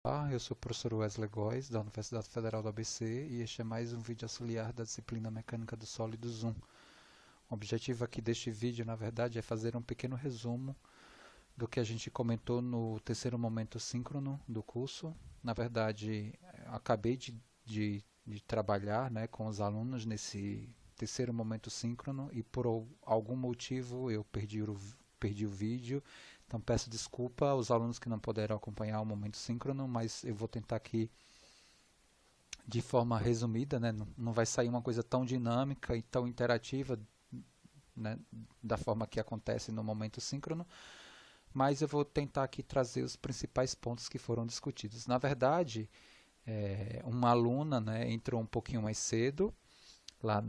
Opa, eu sou o professor Wesley Góes, da Universidade Federal do ABC, e este é mais um vídeo auxiliar da disciplina Mecânica dos Sólidos 1. O objetivo aqui deste vídeo, na verdade, é fazer um pequeno resumo do que a gente comentou no terceiro momento síncrono do curso. Na verdade, acabei de trabalhar, né, com os alunos nesse terceiro momento síncrono e por algum motivo eu perdi o vídeo. Então peço desculpa aos alunos que não puderam acompanhar o momento síncrono, mas eu vou tentar aqui de forma resumida, né? Não vai sair uma coisa tão dinâmica e tão interativa, né, da forma que acontece no momento síncrono, mas eu vou tentar aqui trazer os principais pontos que foram discutidos. Na verdade, uma aluna, né, entrou um pouquinho mais cedo lá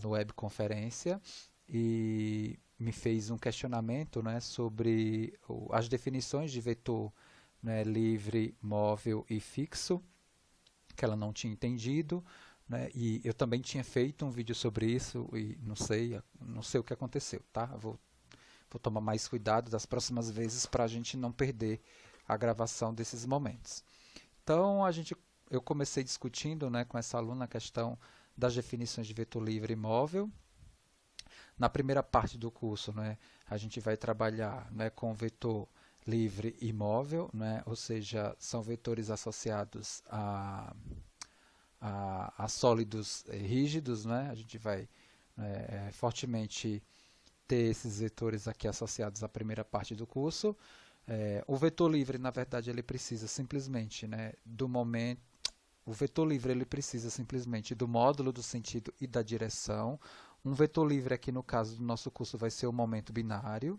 no webconferência e me fez um questionamento, né, sobre as definições de vetor, né, livre, móvel e fixo, que ela não tinha entendido, né, e eu também tinha feito um vídeo sobre isso e não sei o que aconteceu, tá? Vou tomar mais cuidado das próximas vezes para a gente não perder a gravação desses momentos. Então eu comecei discutindo, né, com essa aluna a questão das definições de vetor livre e móvel. Na primeira parte do curso, né, a gente vai trabalhar, né, com vetor livre e móvel, né, ou seja, são vetores associados a sólidos rígidos, né, a gente vai fortemente ter esses vetores aqui associados à primeira parte do curso. O vetor livre, na verdade, ele precisa simplesmente, né, do momento. O vetor livre ele precisa simplesmente do módulo do sentido e da direção. Um vetor livre aqui no caso do nosso curso vai ser o momento binário.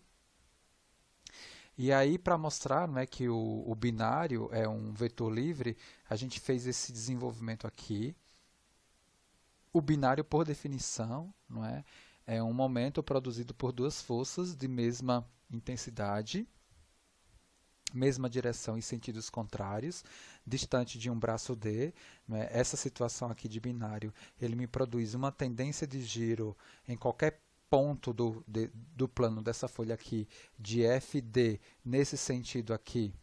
E aí para mostrar, né, que o binário é um vetor livre, a gente fez esse desenvolvimento aqui. O binário, por definição, não é um momento produzido por duas forças de mesma intensidade, mesma direção e sentidos contrários, distante de um braço D. Né? Essa situação aqui de binário, ele me produz uma tendência de giro em qualquer ponto do plano dessa folha aqui, de FD, nesse sentido aqui,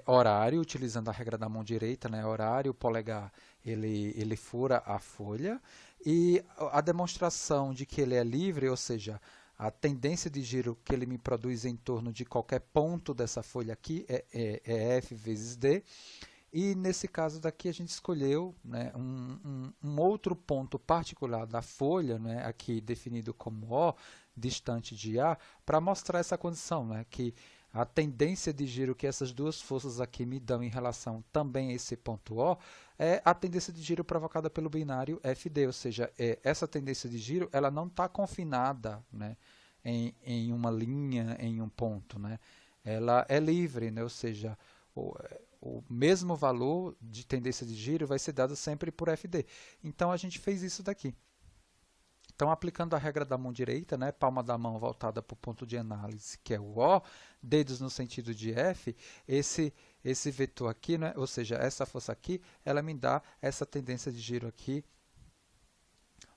horário, utilizando a regra da mão direita, né? Horário, o polegar, ele fura a folha, e a demonstração de que ele é livre, ou seja, a tendência de giro que ele me produz em torno de qualquer ponto dessa folha aqui é F vezes D. E nesse caso daqui a gente escolheu, né, um outro ponto particular da folha, né, aqui definido como O, distante de A, para mostrar essa condição, né, que a tendência de giro que essas duas forças aqui me dão em relação também a esse ponto O é a tendência de giro provocada pelo binário FD, ou seja, essa tendência de giro ela não está confinada, né, em uma linha, em um ponto, né, ela é livre, né, ou seja, o mesmo valor de tendência de giro vai ser dado sempre por FD. Então a gente fez isso daqui. Então, aplicando a regra da mão direita, né, palma da mão voltada para o ponto de análise, que é o O, dedos no sentido de F, esse vetor aqui, né, ou seja, essa força aqui, ela me dá essa tendência de giro aqui,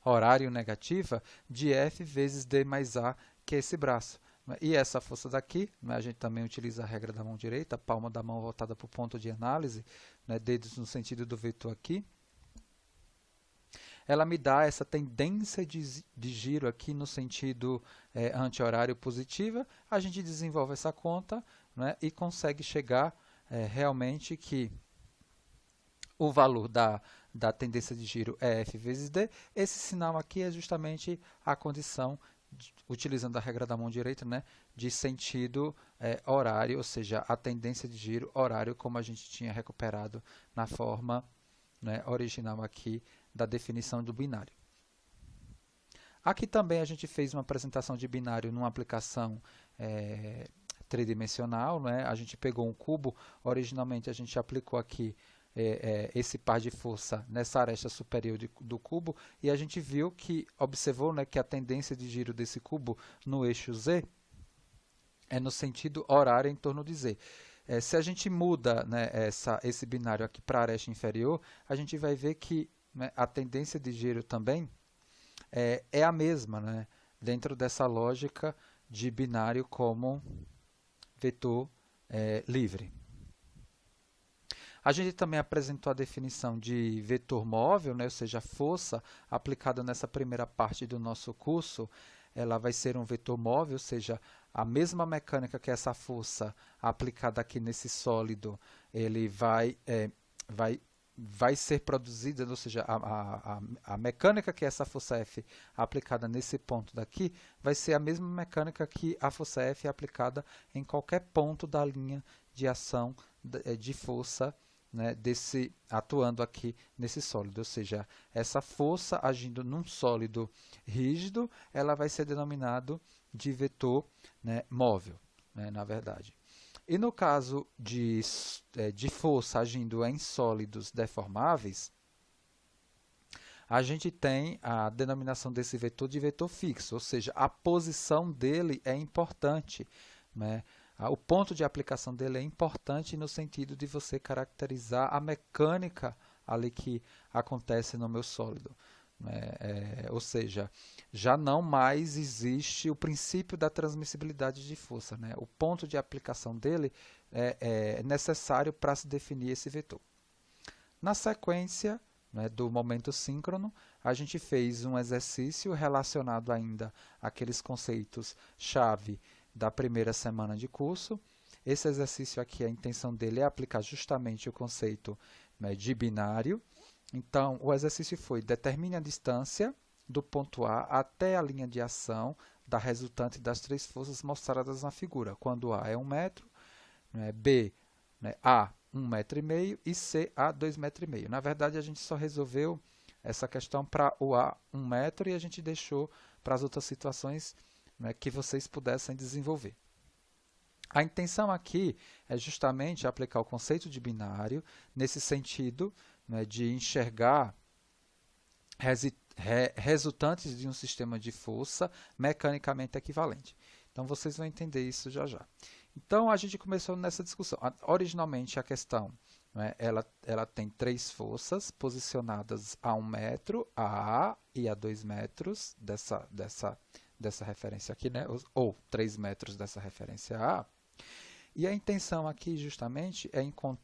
horário negativa, de F vezes D mais A, que é esse braço. E essa força daqui, né, a gente também utiliza a regra da mão direita, palma da mão voltada para o ponto de análise, né, dedos no sentido do vetor aqui, ela me dá essa tendência de giro aqui no sentido anti-horário positiva. A gente desenvolve essa conta, né, e consegue chegar realmente que o valor da tendência de giro é F vezes D. Esse sinal aqui é justamente a condição, utilizando a regra da mão direita, né, de sentido horário, ou seja, a tendência de giro horário, como a gente tinha recuperado na forma, né, original aqui da definição do binário. Aqui também a gente fez uma apresentação de binário numa aplicação tridimensional, né? A gente pegou um cubo, originalmente a gente aplicou aqui esse par de força nessa aresta superior do cubo, e a gente viu que, observou, né, que a tendência de giro desse cubo no eixo Z é no sentido horário em torno de Z. Se a gente muda, né, esse binário aqui para a aresta inferior, a gente vai ver que, né, a tendência de giro também é a mesma, né, dentro dessa lógica de binário como vetor livre. A gente também apresentou a definição de vetor móvel, né? Ou seja, a força aplicada nessa primeira parte do nosso curso, ela vai ser um vetor móvel, ou seja, a mesma mecânica que essa força aplicada aqui nesse sólido, ele vai ser produzida, ou seja, a mecânica que essa força F aplicada nesse ponto daqui vai ser a mesma mecânica que a força F é aplicada em qualquer ponto da linha de ação de força, né, atuando aqui nesse sólido. Ou seja, essa força agindo num sólido rígido, ela vai ser denominado de vetor, né, móvel, né, na verdade. E no caso de força agindo em sólidos deformáveis, a gente tem a denominação desse vetor de vetor fixo, ou seja, a posição dele é importante, né? O ponto de aplicação dele é importante no sentido de você caracterizar a mecânica ali que acontece no meu sólido. Ou seja, já não mais existe o princípio da transmissibilidade de força, né? O ponto de aplicação dele é necessário para se definir esse vetor. Na sequência, né, do momento síncrono, a gente fez um exercício relacionado ainda àqueles conceitos-chave da primeira semana de curso. Esse exercício aqui, a intenção dele é aplicar justamente o conceito, né, de binário. Então, o exercício foi: determine a distância do ponto A até a linha de ação da resultante das três forças mostradas na figura, quando A é 1 metro, né, B, né, A 1,5 m e C A 2,5 m. Na verdade, a gente só resolveu essa questão para o A 1 metro e a gente deixou para as outras situações, né, que vocês pudessem desenvolver. A intenção aqui é justamente aplicar o conceito de binário nesse sentido, né, de enxergar resultantes de um sistema de força mecanicamente equivalente. Então, vocês vão entender isso já já. Então, a gente começou nessa discussão. Originalmente, a questão, né, ela tem três forças posicionadas a 1 metro, a A e a 2 metros dessa referência aqui, né, ou 3 metros dessa referência A. E a intenção aqui, justamente, é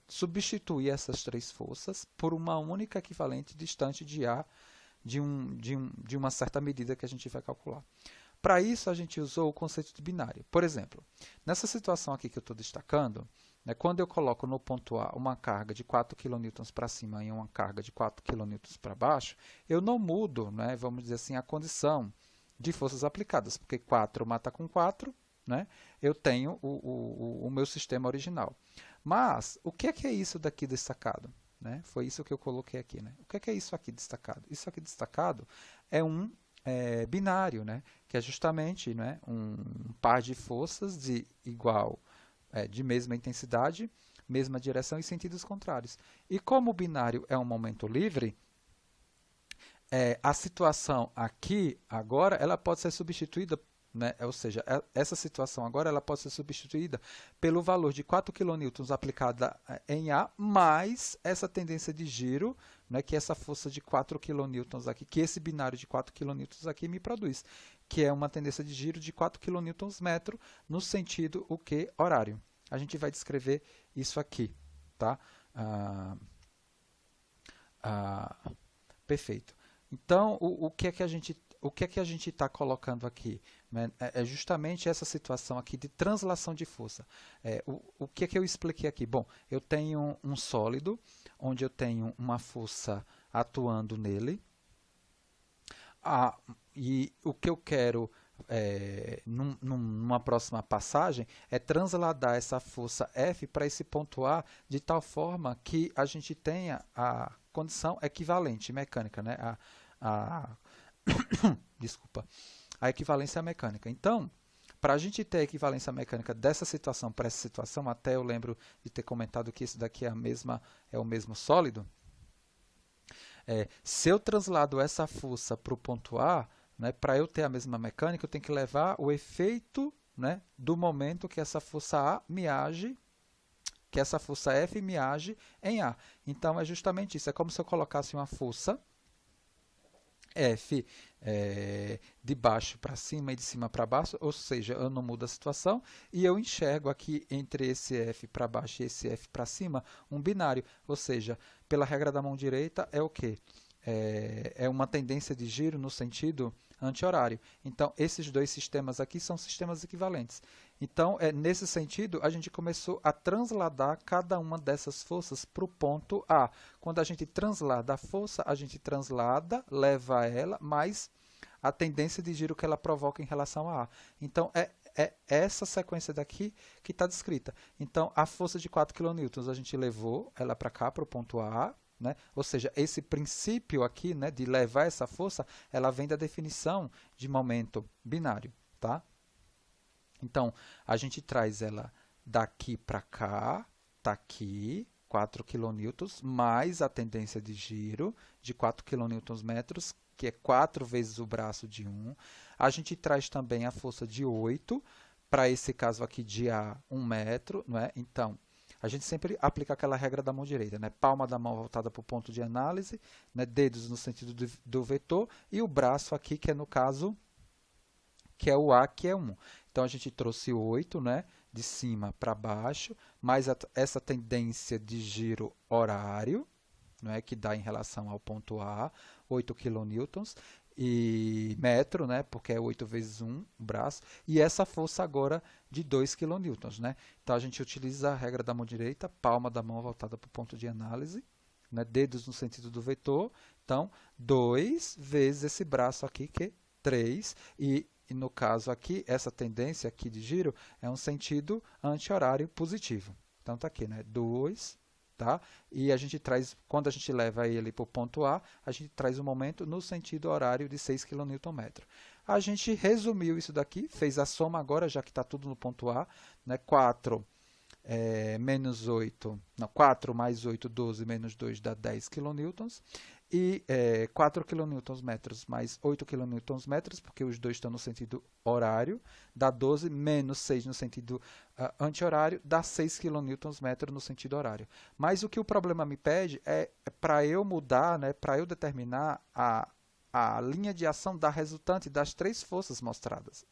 substituir essas três forças por uma única equivalente distante de A de uma certa medida que a gente vai calcular. Para isso, a gente usou o conceito de binário. Por exemplo, nessa situação aqui que eu estou destacando, né, quando eu coloco no ponto A uma carga de 4 kN para cima e uma carga de 4 kN para baixo, eu não mudo, né, vamos dizer assim, a condição de forças aplicadas, porque 4 mata com 4, né, eu tenho o meu sistema original. Mas, o que é isso daqui destacado? Né? Foi isso que eu coloquei aqui. Né? O que é isso aqui destacado? Isso aqui destacado é um binário, né? Que é justamente, né, um par de forças de mesma intensidade, mesma direção e sentidos contrários. E como o binário é um momento livre, a situação aqui, agora, ela pode ser substituída, né? Ou seja, essa situação agora ela pode ser substituída pelo valor de 4 kN aplicada em A, mais essa tendência de giro, né, que essa força de 4 kN aqui, que esse binário de 4 kN aqui me produz, que é uma tendência de giro de 4 kN/metro no sentido horário. A gente vai descrever isso aqui, tá? Perfeito. Então, o que é que a gente está colocando aqui? É justamente essa situação aqui de translação de força. O que é que eu expliquei aqui? Bom, eu tenho um sólido, onde eu tenho uma força atuando nele, e o que eu quero, numa próxima passagem, é transladar essa força F para esse ponto A, de tal forma que a gente tenha a condição equivalente mecânica, né? Desculpa, a equivalência mecânica. Então, para a gente ter a equivalência mecânica dessa situação para essa situação, até eu lembro de ter comentado que isso daqui é o mesmo sólido, se eu translado essa força para o ponto A, né, para eu ter a mesma mecânica, eu tenho que levar o efeito, né, do momento que essa força A me age, que essa força F me age em A. Então, é justamente isso. É como se eu colocasse uma força F de baixo para cima e de cima para baixo, ou seja, eu não mudo a situação e eu enxergo aqui entre esse F para baixo e esse F para cima um binário, ou seja, pela regra da mão direita é o quê? É uma tendência de giro no sentido anti-horário. Então, esses dois sistemas aqui são sistemas equivalentes. Então, nesse sentido, a gente começou a transladar cada uma dessas forças para o ponto A. Quando a gente translada a força, a gente translada, leva ela, mais a tendência de giro que ela provoca em relação a A. Então, é essa sequência daqui que está descrita. Então, a força de 4 kN, a gente levou ela para cá, para o ponto A, né? Ou seja, esse princípio aqui, né, de levar essa força, ela vem da definição de momento binário. Tá? Então, a gente traz ela daqui para cá, está aqui, 4 kN, mais a tendência de giro de 4 kN, que é 4 vezes o braço de 1. A gente traz também a força de 8, para esse caso aqui de A, 1 metro. Não é? Então, a gente sempre aplica aquela regra da mão direita, né? Palma da mão voltada para o ponto de análise, né? Dedos no sentido do vetor, e o braço aqui, que é no caso, que é o A, que é 1. Então, a gente trouxe 8, né? De cima para baixo, mais essa tendência de giro horário, não é? Que dá em relação ao ponto A, 8 kN, e metro, né, porque é 8 vezes 1 o braço, e essa força agora de 2 kN. Né? Então, a gente utiliza a regra da mão direita, palma da mão voltada para o ponto de análise, né, dedos no sentido do vetor, então 2 vezes esse braço aqui, que é 3, e no caso aqui, essa tendência aqui de giro é um sentido anti-horário positivo. Então, está aqui, né, 2, tá? E a gente traz, quando a gente leva ele para o ponto A, a gente traz o momento no sentido horário de 6 kN. A gente resumiu isso daqui, fez a soma agora, já que está tudo no ponto A, né? 4 menos 8, não, 4 mais 8, 12, menos 2 dá 10 kN. E 4 kN mais 8 kN, porque os dois estão no sentido horário, dá 12, menos 6 no sentido anti-horário, dá 6 kN no sentido horário. Mas o que o problema me pede é para eu mudar, né, para eu determinar a linha de ação da resultante das três forças mostradas.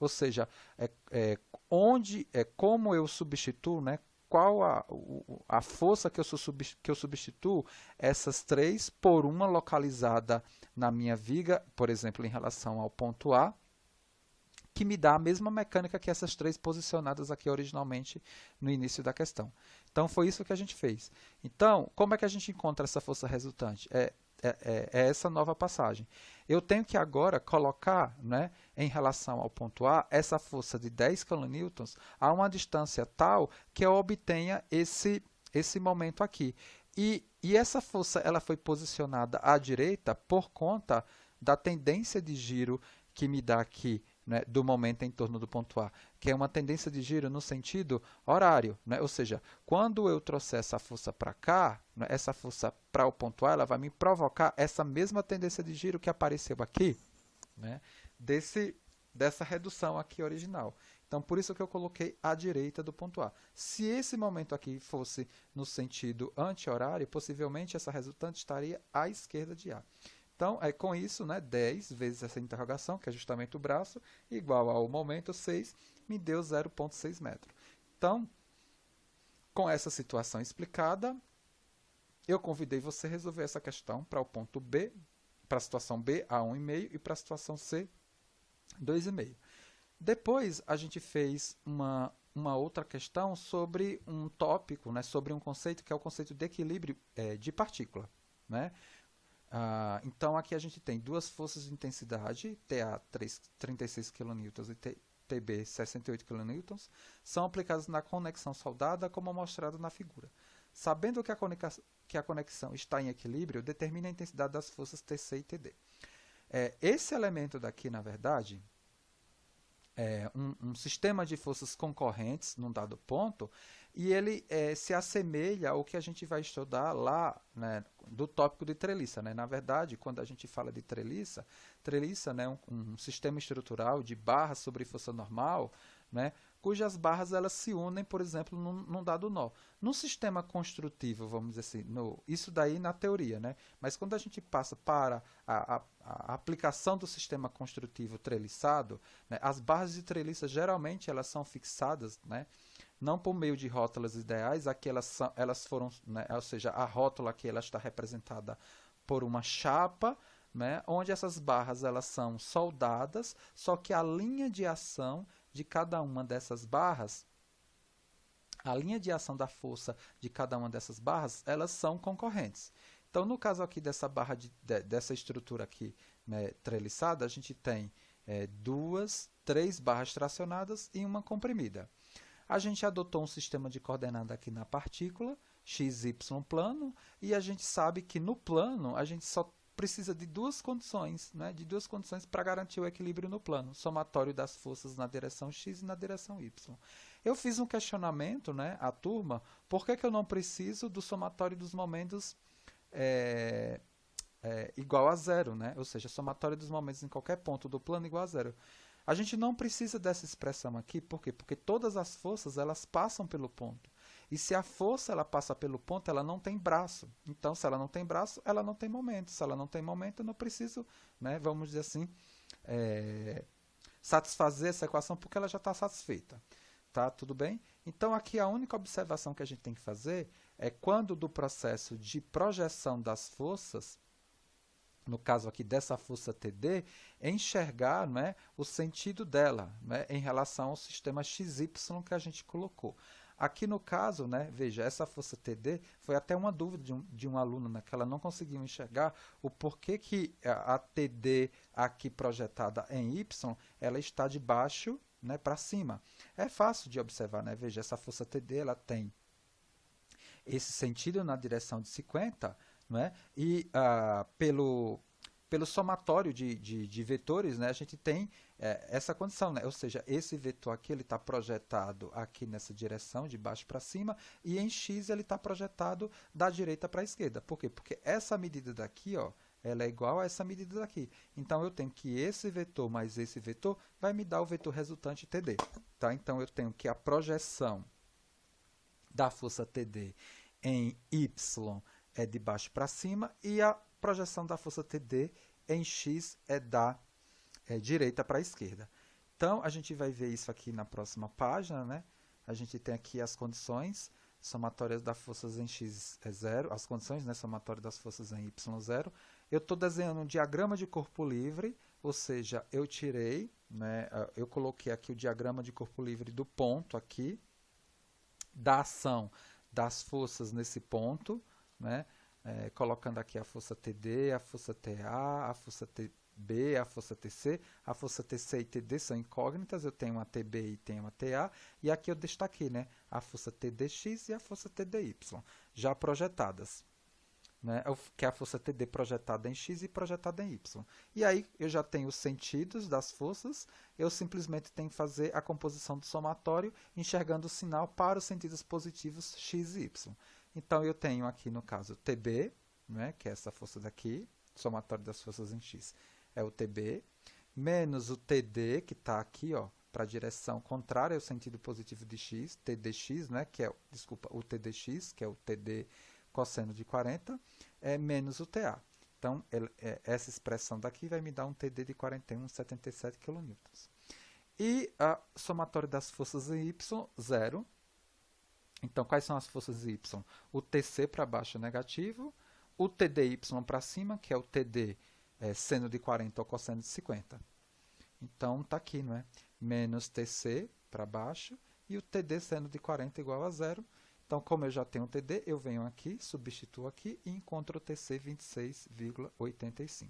Ou seja, como eu substituo, né, qual a força que eu substituo essas três por uma localizada na minha viga, por exemplo, em relação ao ponto A, que me dá a mesma mecânica que essas três posicionadas aqui originalmente no início da questão. Então, foi isso que a gente fez. Então, como é que a gente encontra essa força resultante? É essa nova passagem. Eu tenho que agora colocar, né, em relação ao ponto A, essa força de 10 kN a uma distância tal que eu obtenha esse momento aqui. E essa força ela foi posicionada à direita por conta da tendência de giro que me dá aqui, né, do momento em torno do ponto A, que é uma tendência de giro no sentido horário. Né? Ou seja, quando eu trouxer essa força para cá, né, essa força para o ponto A, ela vai me provocar essa mesma tendência de giro que apareceu aqui, né, dessa redução aqui original. Então, por isso que eu coloquei à direita do ponto A. Se esse momento aqui fosse no sentido anti-horário, possivelmente essa resultante estaria à esquerda de A. Então, com isso, né, 10 vezes essa interrogação, que é justamente o braço, igual ao momento 6, me deu 0,6 metros. Então, com essa situação explicada, eu convidei você a resolver essa questão para o ponto B, para a situação B, a 1,5, e para a situação C, 2,5. Depois, a gente fez uma outra questão sobre um tópico, né, sobre um conceito que é o conceito de equilíbrio de partícula. Né? Então, aqui a gente tem duas forças de intensidade, TA 36 kN e TB 68 kN, são aplicadas na conexão soldada, como mostrado na figura. Sabendo que a conexão está em equilíbrio, determina a intensidade das forças TC e TD. Esse elemento daqui, na verdade, é um sistema de forças concorrentes num dado ponto, e ele se assemelha ao que a gente vai estudar lá, né, do tópico de treliça. Né? Na verdade, quando a gente fala de treliça, né, um sistema estrutural de barra sobre força normal, né, cujas barras elas se unem, por exemplo, num dado nó. No sistema construtivo, vamos dizer assim, isso daí na teoria, né, mas quando a gente passa para a aplicação do sistema construtivo treliçado, né, as barras de treliça geralmente elas são fixadas, né, não por meio de rótulas ideais, aqui elas foram, né, ou seja, a rótula aqui ela está representada por uma chapa, né, onde essas barras elas são soldadas, só que a linha de ação de cada uma dessas barras, a linha de ação da força de cada uma dessas barras, elas são concorrentes. Então, no caso aqui dessa barra dessa estrutura aqui, né, treliçada, a gente tem três barras tracionadas e uma comprimida. A gente adotou um sistema de coordenada aqui na partícula, x, y plano, e a gente sabe que no plano a gente só precisa de duas condições, né, para garantir o equilíbrio no plano, somatório das forças na direção x e na direção y. Eu fiz um questionamento, né, à turma, por que eu não preciso do somatório dos momentos igual a zero, né? Ou seja, somatório dos momentos em qualquer ponto do plano igual a zero. A gente não precisa dessa expressão aqui, por quê? Porque todas as forças elas passam pelo ponto. E se a força ela passa pelo ponto, ela não tem braço. Então, se ela não tem braço, ela não tem momento. Se ela não tem momento, eu não preciso, né, vamos dizer assim, satisfazer essa equação porque ela já está satisfeita. Tá? Tudo bem? Então, aqui a única observação que a gente tem que fazer é quando do processo de projeção das forças, no caso aqui dessa força TD, enxergar, né, o sentido dela, né, em relação ao sistema XY que a gente colocou. Aqui no caso, né, veja, essa força TD foi até uma dúvida de um aluno, né, que ela não conseguiu enxergar o porquê que a TD aqui projetada em Y, ela está de baixo, né, para cima. É fácil de observar, né? Veja, essa força TD ela tem esse sentido na direção de 50, né? E pelo somatório de vetores, né, a gente tem essa condição, né? Ou seja, esse vetor aqui ele está projetado aqui nessa direção, de baixo para cima, e em x ele está projetado da direita para a esquerda. Por quê? Porque essa medida daqui, ó, ela é igual a essa medida daqui. Então, eu tenho que esse vetor mais esse vetor vai me dar o vetor resultante TD. Tá? Então, eu tenho que a projeção da força TD em Y é de baixo para cima e a projeção da força TD em X é da direita para a esquerda. Então, a gente vai ver isso aqui na próxima página, né? A gente tem aqui as condições somatórias das forças em X é zero, as condições, né, somatórias das forças em Y zero. Eu estou desenhando um diagrama de corpo livre, ou seja, eu tirei, né, eu coloquei aqui o diagrama de corpo livre do ponto aqui, da ação das forças nesse ponto, né, colocando aqui a força TD, a força TA, a força TB, a força TC. A força TC e TD são incógnitas, eu tenho uma TB e tenho uma TA, e aqui eu destaquei, né, a força TDX e a força TDY, já projetadas. Né, que é a força TD projetada em X e projetada em Y. E aí eu já tenho os sentidos das forças, eu simplesmente tenho que fazer a composição do somatório, enxergando o sinal para os sentidos positivos X e Y. Então eu tenho aqui no caso TB, né, que é essa força daqui, somatório das forças em X, é o TB, menos o TD, que está aqui, para a direção contrária ao sentido positivo de X, TDX, né, que é, o TDX, que é o TD cosseno de 40, menos o TA. Então, essa expressão daqui vai me dar um TD de 41,77 kN. E a somatório das forças em Y, 0. Então, quais são as forças em Y? O TC para baixo é negativo, o TDY para cima, que é o TD seno de 40 ou cosseno de 50. Então, está aqui, não é? Menos TC para baixo e o TD seno de 40 igual a 0. Então, como eu já tenho o TD, eu venho aqui, substituo aqui e encontro o TC 26,85.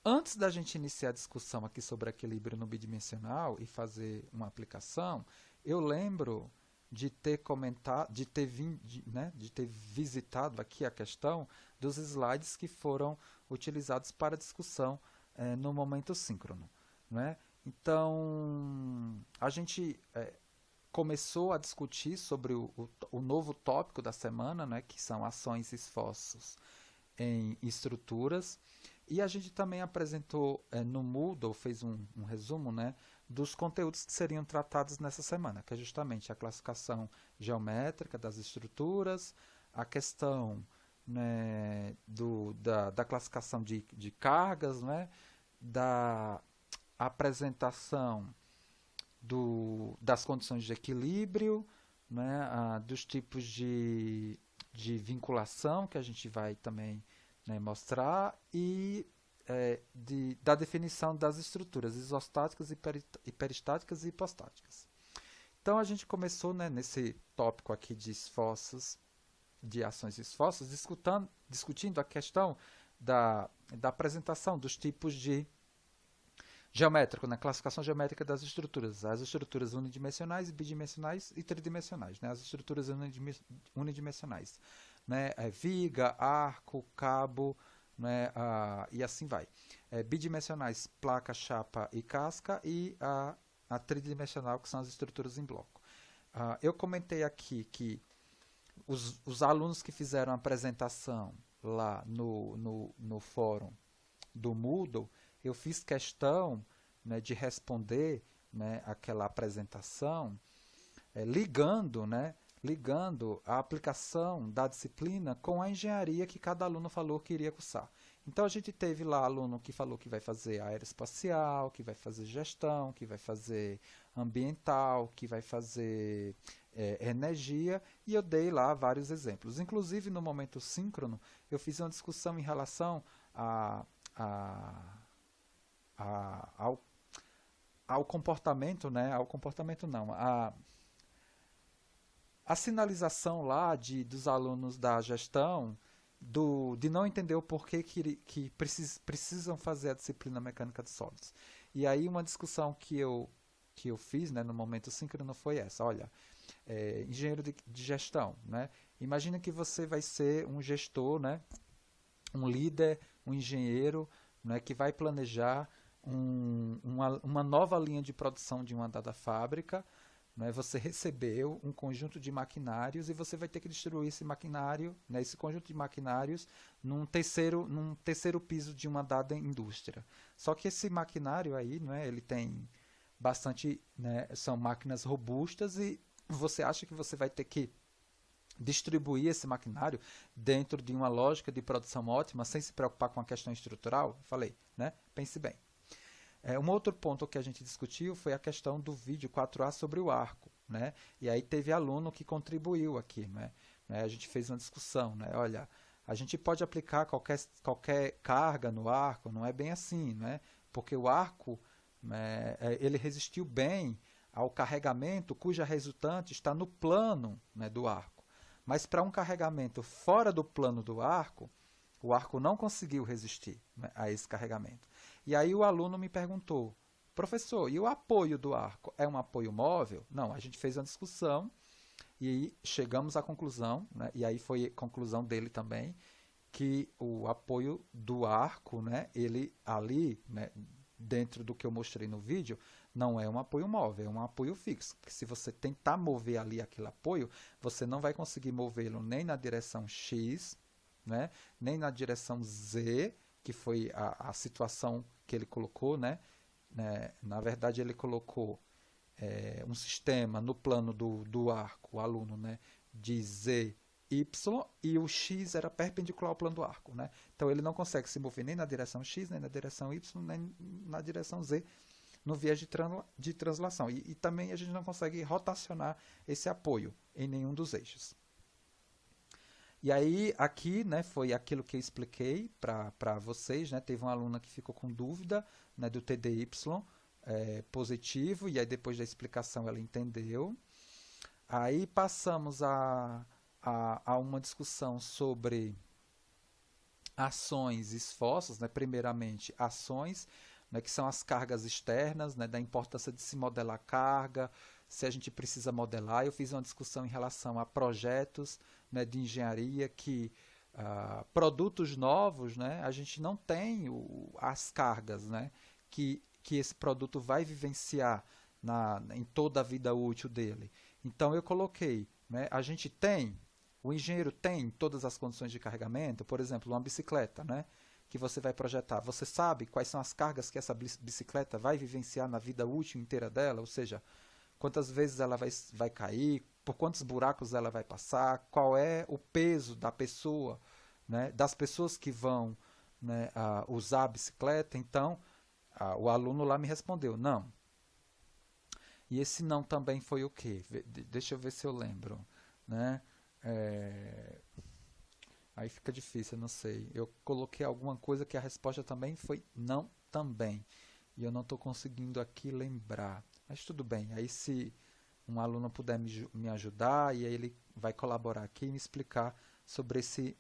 Antes da gente iniciar a discussão aqui sobre equilíbrio no bidimensional e fazer uma aplicação, eu lembro de ter comentado, de ter visitado aqui a questão dos slides que foram utilizados para discussão no momento síncrono. Né? Então, a gente começou a discutir sobre o novo tópico da semana, né, que são ações e esforços em estruturas, e a gente também apresentou no Moodle, fez um resumo, né, dos conteúdos que seriam tratados nessa semana, que é justamente a classificação geométrica das estruturas, a questão, né, da classificação de cargas, né, da apresentação das condições de equilíbrio, né, dos tipos de vinculação que a gente vai também, né, mostrar, e da definição das estruturas isostáticas, hiperestáticas e hipostáticas. Então a gente começou, né, nesse tópico aqui de esforços, de ações e esforços, discutindo a questão da apresentação dos tipos de geométrico, na classificação geométrica das estruturas, as estruturas unidimensionais, bidimensionais e tridimensionais, né? As estruturas unidimensionais, né? Viga, arco, cabo, né? E assim vai. Bidimensionais, placa, chapa e casca, e a tridimensional, que são as estruturas em bloco. Eu comentei aqui que os alunos que fizeram a apresentação lá no fórum do Moodle, eu fiz questão, né, de responder, né, aquela apresentação ligando a aplicação da disciplina com a engenharia que cada aluno falou que iria cursar. Então a gente teve lá aluno que falou que vai fazer aeroespacial, que vai fazer gestão, que vai fazer ambiental, que vai fazer energia, e eu dei lá vários exemplos. Inclusive no momento síncrono eu fiz uma discussão em relação ao comportamento, né? Ao comportamento não, a sinalização lá dos alunos da gestão de não entender o porquê que precisam fazer a disciplina mecânica de sólidos. E aí uma discussão que eu fiz, né, no momento síncrono foi essa. Olha, engenheiro de gestão, né? Imagina que você vai ser um gestor, né, um líder, um engenheiro, né, que vai planejar uma nova linha de produção de uma dada fábrica, né? Você recebeu um conjunto de maquinários e você vai ter que distribuir esse maquinário, né, esse conjunto de maquinários num terceiro piso de uma dada indústria. Só que esse maquinário aí, né, ele tem bastante, né, são máquinas robustas, e você acha que você vai ter que distribuir esse maquinário dentro de uma lógica de produção ótima sem se preocupar com a questão estrutural? Falei, né? Pense bem. Um outro ponto que a gente discutiu foi a questão do vídeo 4A sobre o arco, né? E aí teve aluno que contribuiu aqui, né? A gente fez uma discussão, né? Olha, a gente pode aplicar qualquer carga no arco, não é bem assim, né? Porque o arco, né, ele resistiu bem ao carregamento cuja resultante está no plano, né, do arco. Mas para um carregamento fora do plano do arco, o arco não conseguiu resistir, né, a esse carregamento. E aí o aluno me perguntou, professor, e o apoio do arco é um apoio móvel? Não, a gente fez uma discussão e chegamos à conclusão, né, e aí foi a conclusão dele também, que o apoio do arco, né, ele ali, né, dentro do que eu mostrei no vídeo, não é um apoio móvel, é um apoio fixo. Porque se você tentar mover ali aquele apoio, você não vai conseguir movê-lo nem na direção X, né, nem na direção Z, que foi a situação que ele colocou, né? Na verdade, ele colocou um sistema no plano do arco, o aluno, né, de Z, Y, e o X era perpendicular ao plano do arco, né? Então ele não consegue se mover nem na direção X, nem na direção Y, nem na direção Z, no viés de translação. E também a gente não consegue rotacionar esse apoio em nenhum dos eixos. E aí, aqui, né, foi aquilo que eu expliquei para vocês, né? Teve uma aluna que ficou com dúvida, né, do TDY positivo, e aí depois da explicação ela entendeu. Aí passamos a uma discussão sobre ações e esforços, né? Primeiramente, ações, né, que são as cargas externas, né, da importância de se modelar carga, se a gente precisa modelar. Eu fiz uma discussão em relação a projetos, né, de engenharia que produtos novos, né, a gente não tem as cargas, né, que esse produto vai vivenciar em toda a vida útil dele. Então eu coloquei, né, o engenheiro tem todas as condições de carregamento, por exemplo, uma bicicleta, né, que você vai projetar, você sabe quais são as cargas que essa bicicleta vai vivenciar na vida útil inteira dela, ou seja, quantas vezes ela vai cair, por quantos buracos ela vai passar, qual é o peso da pessoa, né, das pessoas que vão, né, usar a bicicleta. Então, o aluno lá me respondeu, não. E esse não também foi o quê? Deixa eu ver se eu lembro, né? Aí fica difícil, eu não sei. Eu coloquei alguma coisa que a resposta também foi não também. E eu não estou conseguindo aqui lembrar. Mas tudo bem. Aí se um aluno puder me ajudar, e aí ele vai colaborar aqui e me explicar sobre esse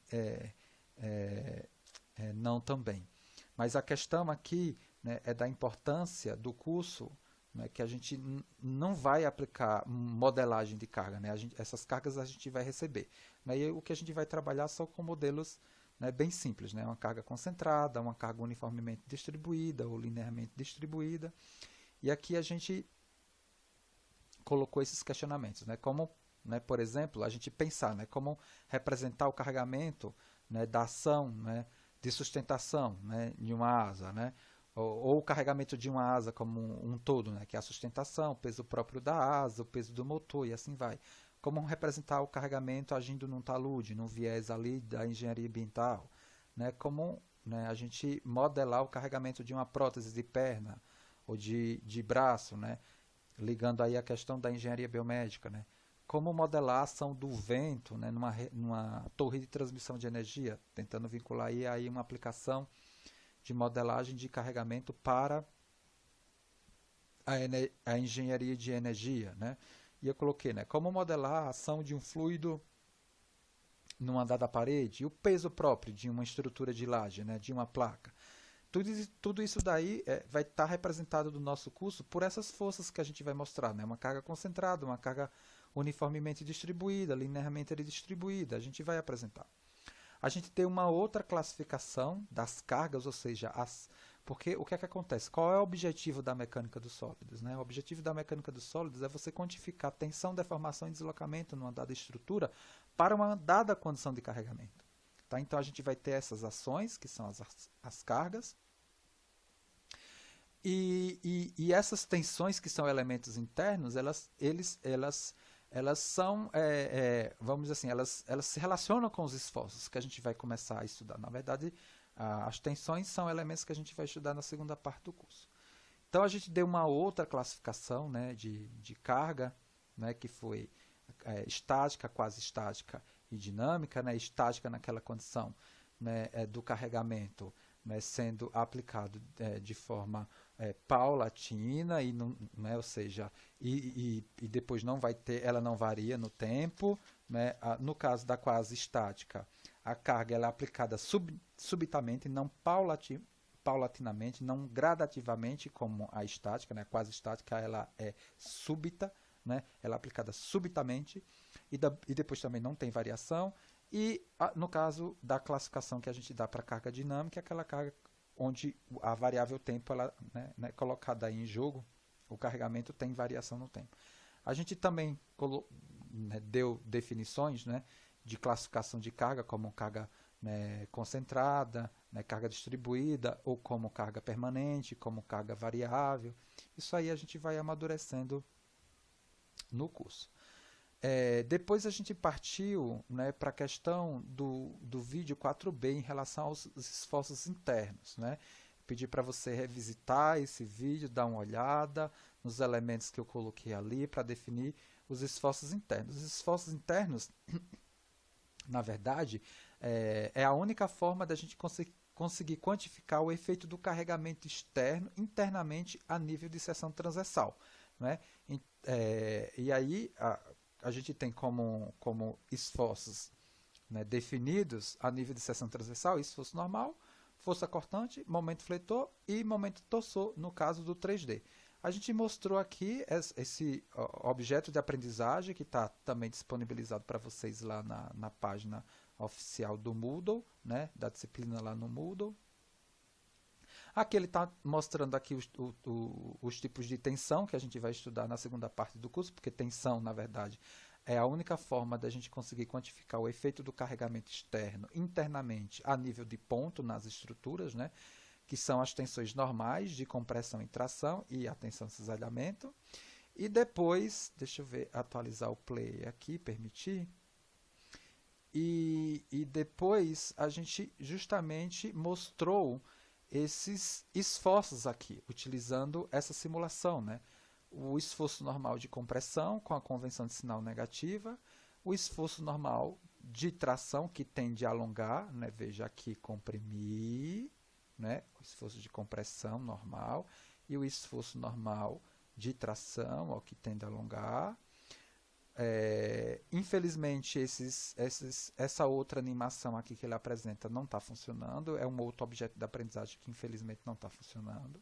não também. Mas a questão aqui, né, é da importância do curso, né, que a gente não vai aplicar modelagem de carga, né? Essas cargas a gente vai receber. Né, e o que a gente vai trabalhar são com modelos, né, bem simples, né? Uma carga concentrada, uma carga uniformemente distribuída ou linearmente distribuída. E aqui a gente colocou esses questionamentos, né? Como, né, por exemplo, a gente pensar, né, como representar o carregamento, né, da ação, né, de sustentação, né, de uma asa, né? Ou o carregamento de uma asa como um todo, né, que é a sustentação, o peso próprio da asa, o peso do motor e assim vai. Como representar o carregamento agindo num talude, num viés ali da engenharia ambiental, né? Como, né, a gente modelar o carregamento de uma prótese de perna ou de braço, né? Ligando aí a questão da engenharia biomédica, né? Como modelar a ação do vento, né, numa torre de transmissão de energia, tentando vincular aí uma aplicação de modelagem de carregamento para a engenharia de energia, né? E eu coloquei, né, como modelar a ação de um fluido numa dada parede, e o peso próprio de uma estrutura de laje, né, de uma placa. Tudo isso daí vai estar representado no nosso curso por essas forças que a gente vai mostrar, né? Uma carga concentrada, uma carga uniformemente distribuída, linearmente distribuída, a gente vai apresentar. A gente tem uma outra classificação das cargas, ou seja, porque o que é que acontece? Qual é o objetivo da mecânica dos sólidos, né? O objetivo da mecânica dos sólidos é você quantificar tensão, deformação e deslocamento numa dada estrutura para uma dada condição de carregamento. Tá? Então a gente vai ter essas ações, que são as cargas, e essas tensões, que são elementos internos, elas são, vamos dizer assim, elas se relacionam com os esforços que a gente vai começar a estudar. Na verdade, as tensões são elementos que a gente vai estudar na segunda parte do curso. Então, a gente deu uma outra classificação, né, de carga, né, que foi estática, quase estática e dinâmica, né, estática naquela condição, né, do carregamento, né, sendo aplicado de forma paulatina, e não, né, ou seja, e depois não vai ter, ela não varia no tempo, né? No caso da quase estática, a carga ela é aplicada subitamente, não paulatinamente, não gradativamente como a estática, né? A quase estática ela é súbita, né? Ela é aplicada subitamente e depois também não tem variação. E no caso da classificação que a gente dá para a carga dinâmica, é aquela carga onde a variável tempo ela, né, é colocada aí em jogo, o carregamento tem variação no tempo. A gente também deu definições, né, de classificação de carga, como carga, né, concentrada, né, carga distribuída, ou como carga permanente, como carga variável. Isso aí a gente vai amadurecendo no curso. Depois a gente partiu, né, para a questão do vídeo 4B em relação aos esforços internos, né? Pedi para você revisitar esse vídeo, dar uma olhada nos elementos que eu coloquei ali para definir os esforços internos. Os esforços internos, na verdade, é a única forma da gente conseguir quantificar o efeito do carregamento externo internamente a nível de seção transversal, né? E aí a gente tem como esforços, né, definidos a nível de seção transversal, esforço normal, força cortante, momento fletor e momento torsor, no caso do 3D. A gente mostrou aqui esse objeto de aprendizagem, que está também disponibilizado para vocês lá na página oficial do Moodle, né, da disciplina lá no Moodle. Aqui ele está mostrando aqui os tipos de tensão que a gente vai estudar na segunda parte do curso, porque tensão, na verdade, é a única forma da gente conseguir quantificar o efeito do carregamento externo internamente a nível de ponto nas estruturas, né? Que são as tensões normais de compressão e tração e a tensão de cisalhamento. E depois, deixa eu ver, atualizar o play aqui, permitir. E depois a gente justamente mostrou esses esforços aqui, utilizando essa simulação, né? O esforço normal de compressão com a convenção de sinal negativa, o esforço normal de tração que tende a alongar, né? Veja aqui, comprimir, né? O esforço de compressão normal e o esforço normal de tração, ó, que tende a alongar. Infelizmente, essa outra animação aqui que ele apresenta não está funcionando. É um outro objeto da aprendizagem que infelizmente não está funcionando.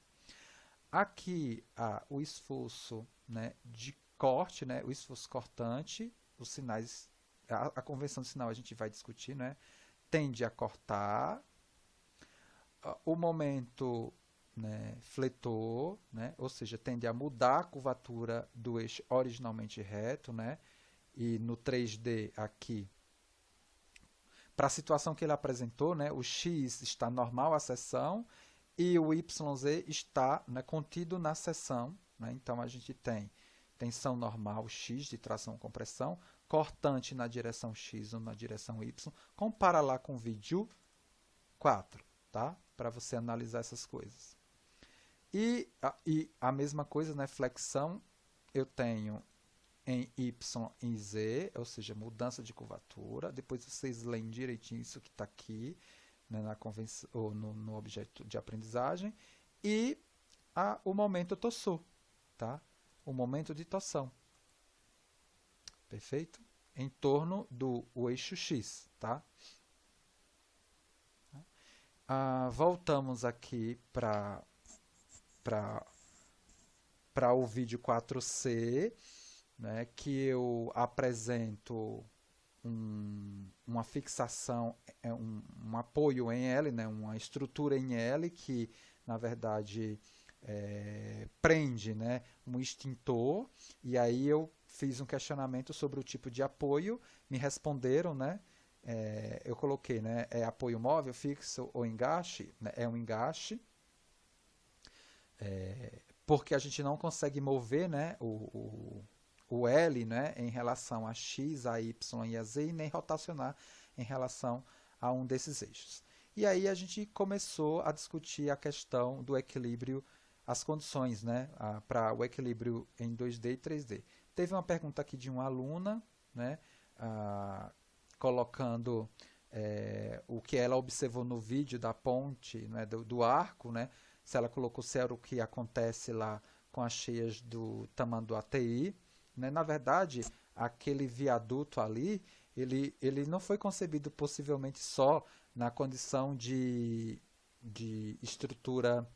Aqui, o esforço, né, de corte, né, o esforço cortante, os sinais, a convenção de sinal a gente vai discutir, né, tende a cortar. O momento, né, fletor, né, ou seja, tende a mudar a curvatura do eixo originalmente reto, né, e no 3D aqui, para a situação que ele apresentou, né, o x está normal à seção e o YZ está, né, contido na seção, né, então a gente tem tensão normal x de tração-compressão, cortante na direção x ou na direção y, compara lá com o vídeo 4, tá? Para você analisar essas coisas. E a mesma coisa, né, flexão, eu tenho em Y e Z, ou seja, mudança de curvatura. Depois vocês leem direitinho isso que está aqui, né, na convenção, ou no objeto de aprendizagem. E o momento tossô, tá? O momento de torção. Perfeito? Em torno do eixo X, tá? Voltamos aqui para o vídeo 4C, né, que eu apresento uma fixação, um apoio em L, né, uma estrutura em L que, na verdade, prende, né, um extintor, e aí eu fiz um questionamento sobre o tipo de apoio, me responderam, né, eu coloquei, né, apoio móvel, fixo ou engaste, né, é um engaste, porque a gente não consegue mover, né, o L, né, em relação a X, a Y e a Z, e nem rotacionar em relação a um desses eixos. E aí a gente começou a discutir a questão do equilíbrio, as condições, né, para o equilíbrio em 2D e 3D. Teve uma pergunta aqui de uma aluna, né, colocando o que ela observou no vídeo da ponte, né, do arco, né, se ela colocou se era o que acontece lá com as cheias do tamanho ATI. Né? Na verdade, aquele viaduto ali, ele não foi concebido possivelmente só na condição de estrutura,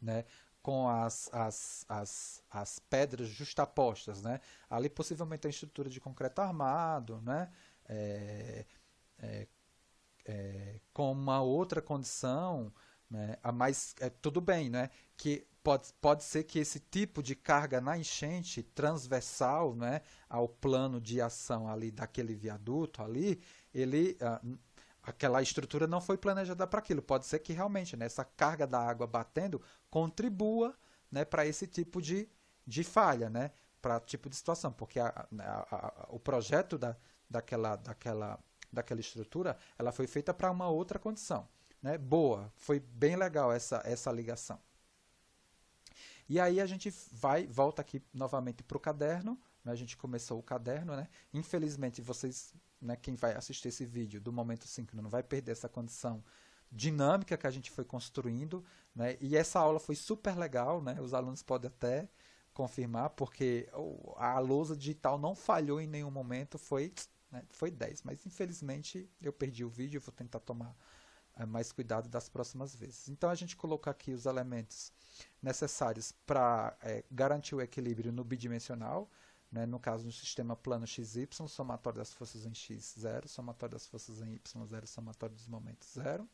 né, com as pedras justapostas. Né? Ali possivelmente é uma estrutura de concreto armado, né? Com uma outra condição, né? Mas tudo bem, né? Que pode ser que esse tipo de carga na enchente transversal, né, ao plano de ação ali daquele viaduto ali, aquela estrutura não foi planejada para aquilo. Pode ser que realmente, né, essa carga da água batendo contribua, né, para esse tipo de falha, né, para tipo de situação, porque o projeto daquela estrutura ela foi feita para uma outra condição. Né? Boa, foi bem legal essa ligação. E aí a gente volta aqui novamente para o caderno, né? A gente começou o caderno, né? Infelizmente vocês, né, quem vai assistir esse vídeo do momento síncrono não vai perder essa condição dinâmica que a gente foi construindo, né? E essa aula foi super legal, né? Os alunos podem até confirmar, porque a lousa digital não falhou em nenhum momento, foi 10, mas infelizmente eu perdi o vídeo, vou tentar tomar mais cuidado das próximas vezes. Então a gente colocou aqui os elementos necessários para garantir o equilíbrio no bidimensional, né? No caso do sistema plano XY, somatório das forças em X, 0, somatório das forças em Y, 0, somatório dos momentos, 0.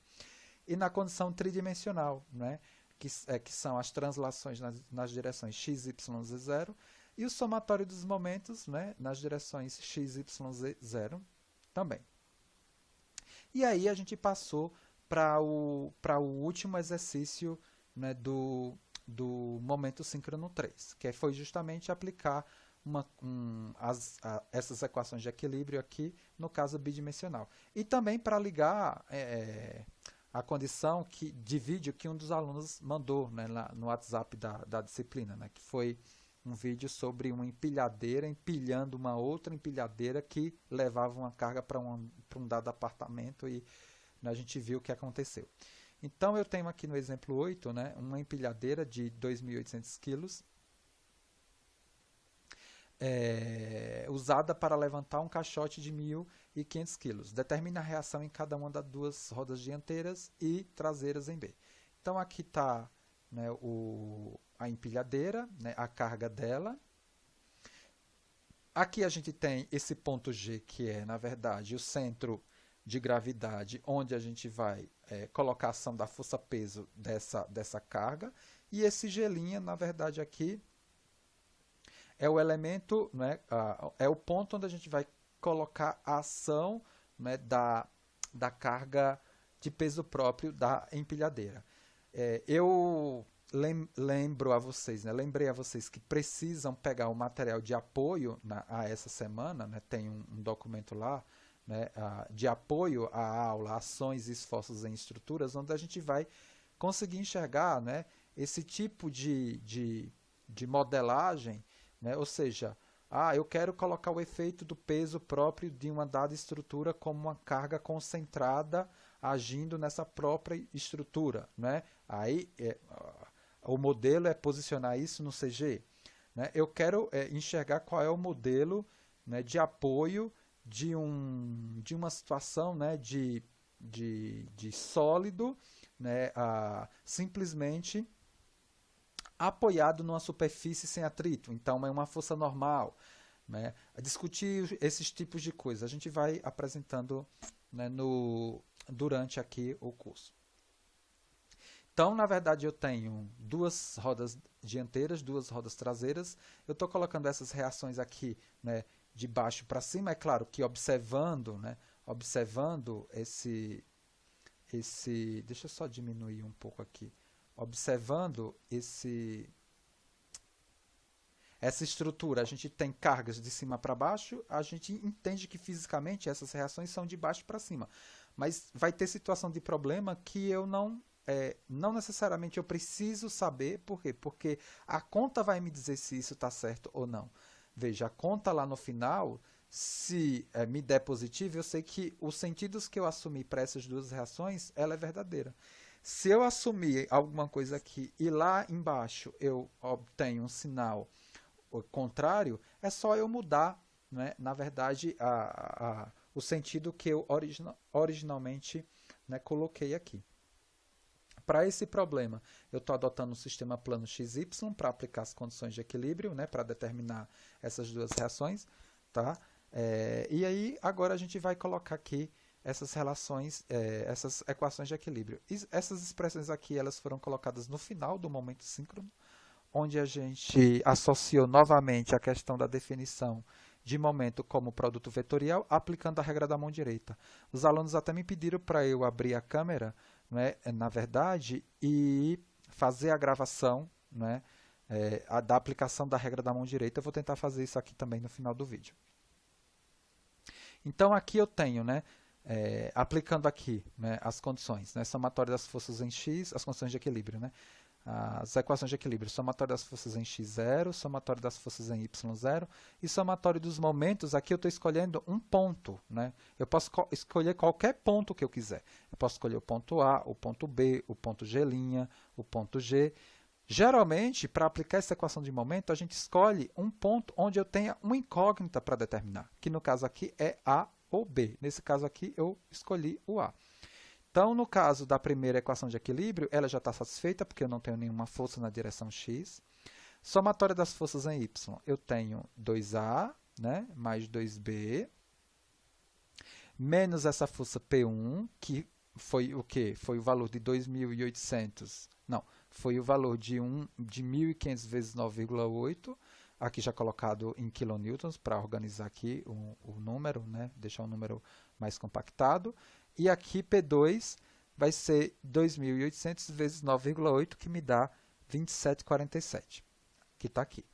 E na condição tridimensional, né? Que são as translações nas direções X, Y, Z, 0, e o somatório dos momentos, né, nas direções x, y, z, 0 também. E aí a gente passou para o último exercício, né, do momento síncrono 3, que foi justamente aplicar essas equações de equilíbrio aqui, no caso bidimensional. E também para ligar a condição de vídeo que um dos alunos mandou, né, no WhatsApp da disciplina, né, que foi um vídeo sobre uma empilhadeira empilhando uma outra empilhadeira que levava uma carga para um dado apartamento, e a gente viu o que aconteceu. Então, eu tenho aqui no exemplo 8, né, uma empilhadeira de 2.800 kg, usada para levantar um caixote de 1.500 kg. Determina a reação em cada uma das duas rodas dianteiras e traseiras em B. Então, aqui está, né, a empilhadeira, né, a carga dela. Aqui a gente tem esse ponto G, que é, na verdade, o centro de gravidade, onde a gente vai colocar a ação da força-peso dessa carga. E esse G', na verdade, aqui é o elemento, né, é o ponto onde a gente vai colocar a ação, né, da carga de peso próprio da empilhadeira. Eu lembrei a vocês que precisam pegar o material de apoio a essa semana, né, tem um documento lá, né, de apoio à aula, ações e esforços em estruturas, onde a gente vai conseguir enxergar, né, esse tipo de modelagem, né, ou seja, eu quero colocar o efeito do peso próprio de uma dada estrutura como uma carga concentrada agindo nessa própria estrutura, né? Aí o modelo é posicionar isso no CG, né? Eu quero enxergar qual é o modelo, né, de apoio de uma situação, né, de sólido, né, simplesmente apoiado numa superfície sem atrito. Então, é uma força normal, né? Discutir esses tipos de coisas a gente vai apresentando, né, durante aqui o curso. Então, na verdade, eu tenho duas rodas dianteiras, duas rodas traseiras. Eu estou colocando essas reações aqui, né, de baixo para cima. É claro que observando, né, esse... Deixa eu só diminuir um pouco aqui. Observando essa estrutura, a gente tem cargas de cima para baixo, a gente entende que fisicamente essas reações são de baixo para cima. Mas vai ter situação de problema que eu não necessariamente eu preciso saber. Por quê? Porque a conta vai me dizer se isso está certo ou não. Veja, a conta lá no final, se me der positivo, eu sei que os sentidos que eu assumi para essas duas reações, ela é verdadeira. Se eu assumir alguma coisa aqui e lá embaixo eu obtenho um sinal contrário, é só eu mudar, né, na verdade, o sentido que eu originalmente, né, coloquei aqui. Para esse problema, eu estou adotando o sistema plano XY para aplicar as condições de equilíbrio, né, para determinar essas duas reações. Tá? E aí, agora a gente vai colocar aqui essas relações, essas equações de equilíbrio. Essas expressões aqui, elas foram colocadas no final do momento síncrono, onde a gente associou novamente a questão da definição de momento como produto vetorial, aplicando a regra da mão direita. Os alunos até me pediram para eu abrir a câmera, né, na verdade, e fazer a gravação, né, da aplicação da regra da mão direita. Eu vou tentar fazer isso aqui também no final do vídeo. Então, aqui eu tenho, né, aplicando aqui, né, as condições, né, somatório das forças em X, as condições de equilíbrio, né, as equações de equilíbrio, somatório das forças em x0, somatório das forças em y0 e somatório dos momentos. Aqui eu estou escolhendo um ponto, né? Eu posso escolher qualquer ponto que eu quiser. Eu posso escolher o ponto A, o ponto B, o ponto G', o ponto G. Geralmente, para aplicar essa equação de momento, a gente escolhe um ponto onde eu tenha uma incógnita para determinar, que no caso aqui é A ou B. Nesse caso aqui, eu escolhi o A. Então, no caso da primeira equação de equilíbrio, ela já está satisfeita, porque eu não tenho nenhuma força na direção x. Somatória das forças em y, eu tenho 2A, né, mais 2B, menos essa força P1, que foi o quê? Foi o valor de 2.800, não, foi o valor de 1.500 vezes 9,8, aqui já colocado em kilonewtons, para organizar aqui o número, né? Deixar o número mais compactado. E aqui P2 vai ser 2.800 vezes 9,8, que me dá 27,47, que está aqui.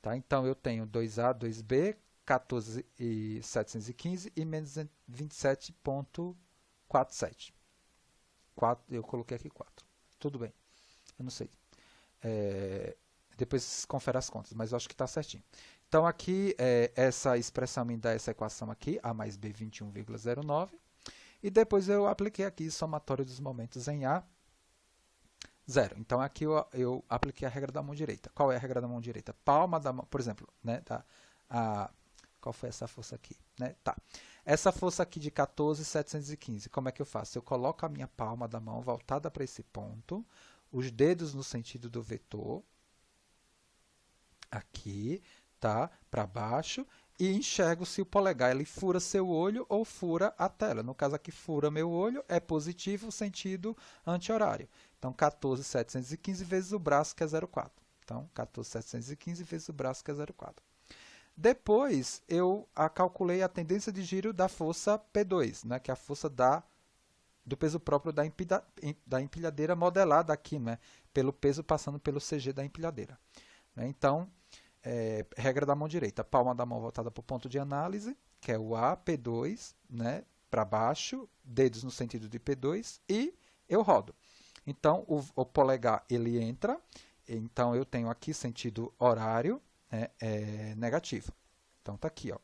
Tá? Então, eu tenho 2A, 2B, 14.715 e menos 27,47. Eu coloquei aqui 4. Tudo bem. Eu não sei. Depois confere as contas, mas eu acho que está certinho. Então, aqui, essa expressão me dá essa equação aqui, A mais B, 21,09. E depois eu apliquei aqui somatório dos momentos em A, 0. Então, aqui eu apliquei a regra da mão direita. Qual é a regra da mão direita? Palma da mão, por exemplo, né, qual foi essa força aqui? Né? Tá. Essa força aqui de 14.715, como é que eu faço? Eu coloco a minha palma da mão voltada para esse ponto, os dedos no sentido do vetor, aqui, tá? Para baixo, e enxergo se o polegar ele fura seu olho ou fura a tela. No caso aqui, fura meu olho, é positivo, sentido anti-horário. Então, 14.715 vezes o braço, que é 0,4. Então, 14.715 vezes o braço, que é 0,4. Depois, eu calculei a tendência de giro da força P2, né, que é a força do peso próprio da empilhadeira modelada aqui, né, pelo peso passando pelo CG da empilhadeira. Então, regra da mão direita, palma da mão voltada para o ponto de análise, que é o A, P2, né, para baixo, dedos no sentido de P2, e eu rodo. Então, o polegar ele entra, então eu tenho aqui sentido horário, negativo. Então, está aqui, ó.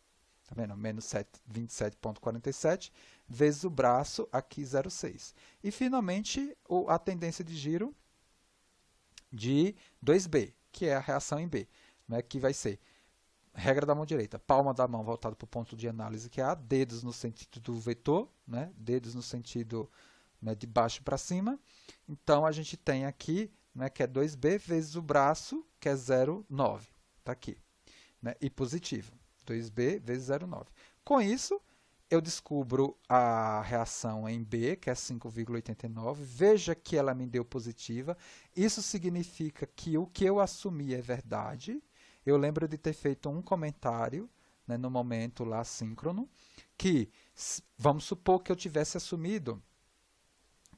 Tá vendo? Menos 27,47 vezes o braço, aqui 0,6. E, finalmente, a tendência de giro de 2B, que é a reação em B, né, que vai ser, regra da mão direita, palma da mão voltada para o ponto de análise, que é A, dedos no sentido do vetor, né, dedos no sentido, né, de baixo para cima. Então, a gente tem aqui, né, que é 2B vezes o braço, que é 0,9. Está aqui. Né, e positivo, 2B vezes 0,9. Com isso, eu descubro a reação em B, que é 5,89. Veja que ela me deu positiva. Isso significa que o que eu assumi é verdade. Eu lembro de ter feito um comentário, né, no momento lá síncrono, que vamos supor que eu tivesse assumido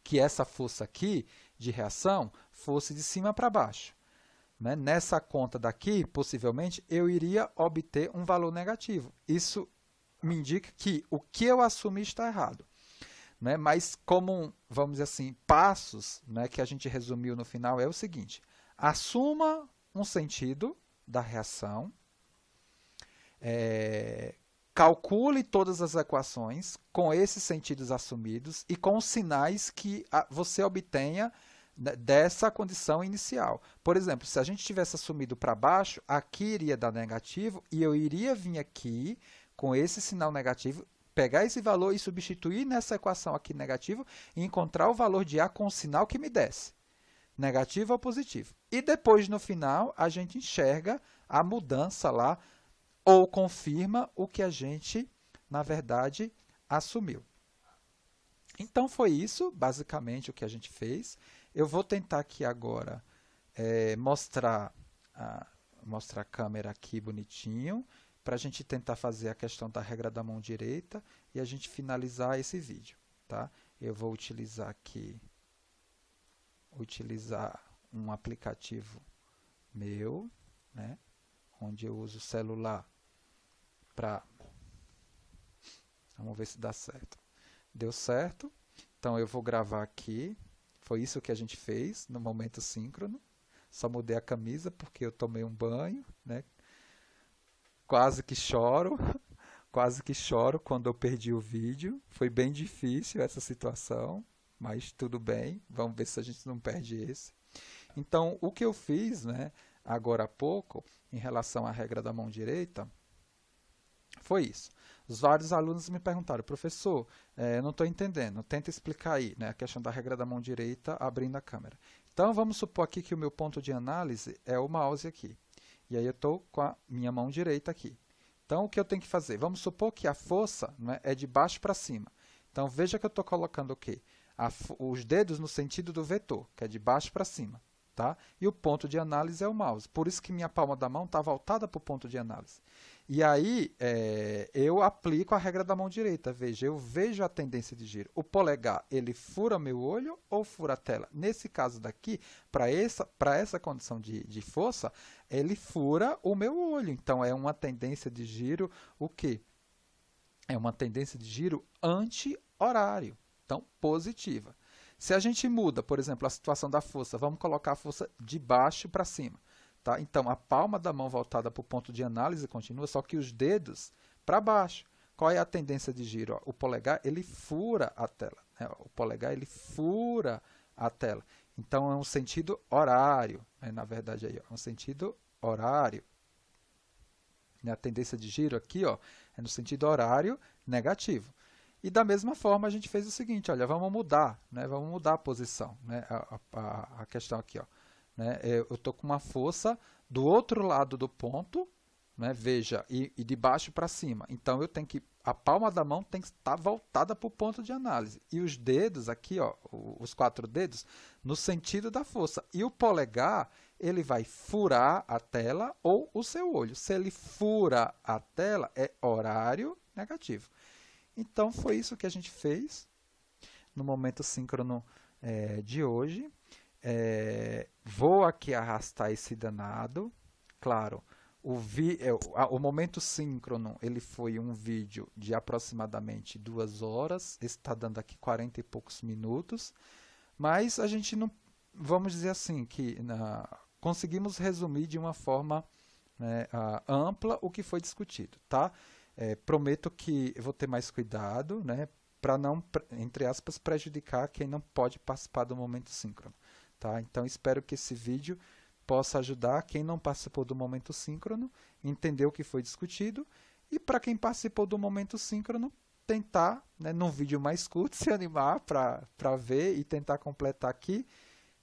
que essa força aqui de reação fosse de cima para baixo. Né? Nessa conta daqui, possivelmente, eu iria obter um valor negativo. Isso me indica que o que eu assumi está errado. Né? Mas como, vamos dizer assim, passos, né, que a gente resumiu no final é o seguinte: assuma um sentido da reação, calcule todas as equações com esses sentidos assumidos e com os sinais que você obtenha dessa condição inicial. Por exemplo, se a gente tivesse assumido para baixo, aqui iria dar negativo e eu iria vir aqui com esse sinal negativo, pegar esse valor e substituir nessa equação aqui negativo e encontrar o valor de A com o sinal que me desse, negativo ou positivo. E depois, no final, a gente enxerga a mudança lá ou confirma o que a gente, na verdade, assumiu. Então, foi isso, basicamente, o que a gente fez. Eu vou tentar aqui agora mostrar a câmera aqui bonitinho, para a gente tentar fazer a questão da regra da mão direita e a gente finalizar esse vídeo. Tá? Eu vou utilizar aqui, um aplicativo meu, né, onde eu uso o celular para... Vamos ver se dá certo. Deu certo, então eu vou gravar aqui. Foi isso que a gente fez no momento síncrono. Só mudei a camisa porque eu tomei um banho, né? Quase que choro quando eu perdi o vídeo. Foi bem difícil essa situação, mas tudo bem. Vamos ver se a gente não perde esse. Então, o que eu fiz, né, agora há pouco, em relação à regra da mão direita, foi isso. Os vários alunos me perguntaram: professor, eu não estou entendendo, tenta explicar aí, né, a questão da regra da mão direita abrindo a câmera. Então, vamos supor aqui que o meu ponto de análise é o mouse aqui. E aí eu estou com a minha mão direita aqui. Então, o que eu tenho que fazer? Vamos supor que a força, né, é de baixo para cima. Então, veja que eu estou colocando o quê? Os dedos no sentido do vetor, que é de baixo para cima. tá? E o ponto de análise é o mouse. Por isso que minha palma da mão está voltada para o ponto de análise. E aí, eu aplico a regra da mão direita. Veja, eu vejo a tendência de giro. O polegar, ele fura meu olho ou fura a tela? Nesse caso daqui, para essa condição de força, ele fura o meu olho. Então, é uma tendência de giro, o quê? É uma tendência de giro anti-horário. Então, positiva. Se a gente muda, por exemplo, a situação da força, vamos colocar a força de baixo para cima. Tá? Então, a palma da mão voltada para o ponto de análise continua, só que os dedos para baixo. Qual é a tendência de giro? Ó, o polegar, ele fura a tela. Né? O polegar, ele fura a tela. Então, é um sentido horário. Né? Na verdade, aí, ó, é um sentido horário. A tendência de giro aqui, ó, é no sentido horário negativo. E da mesma forma a gente fez o seguinte, olha, vamos mudar, né? Vamos mudar a posição, né? A questão aqui, ó, né? Eu estou com uma força do outro lado do ponto, né? Veja, e de baixo para cima. Então eu tenho que, a palma da mão tem que estar voltada para o ponto de análise. E os dedos aqui, ó, os 4 dedos, no sentido da força. E o polegar, ele vai furar a tela ou o seu olho. Se ele fura a tela, é horário negativo. Então, foi isso que a gente fez no momento síncrono de hoje. Vou aqui arrastar esse danado. Claro, o momento síncrono ele foi um vídeo de aproximadamente 2 horas. Esse está dando aqui 40 e poucos minutos. Mas a gente não, vamos dizer assim, que conseguimos resumir de uma forma, né, ampla o que foi discutido, tá? Prometo que eu vou ter mais cuidado, né, para não, entre aspas, prejudicar quem não pode participar do momento síncrono. Tá? Então, espero que esse vídeo possa ajudar quem não participou do momento síncrono, entender o que foi discutido, e para quem participou do momento síncrono, tentar, né, num vídeo mais curto, se animar para ver e tentar completar aqui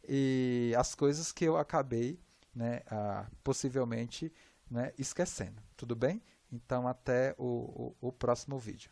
e as coisas que eu acabei, né, possivelmente, né, esquecendo. Tudo bem? Então, até o próximo vídeo.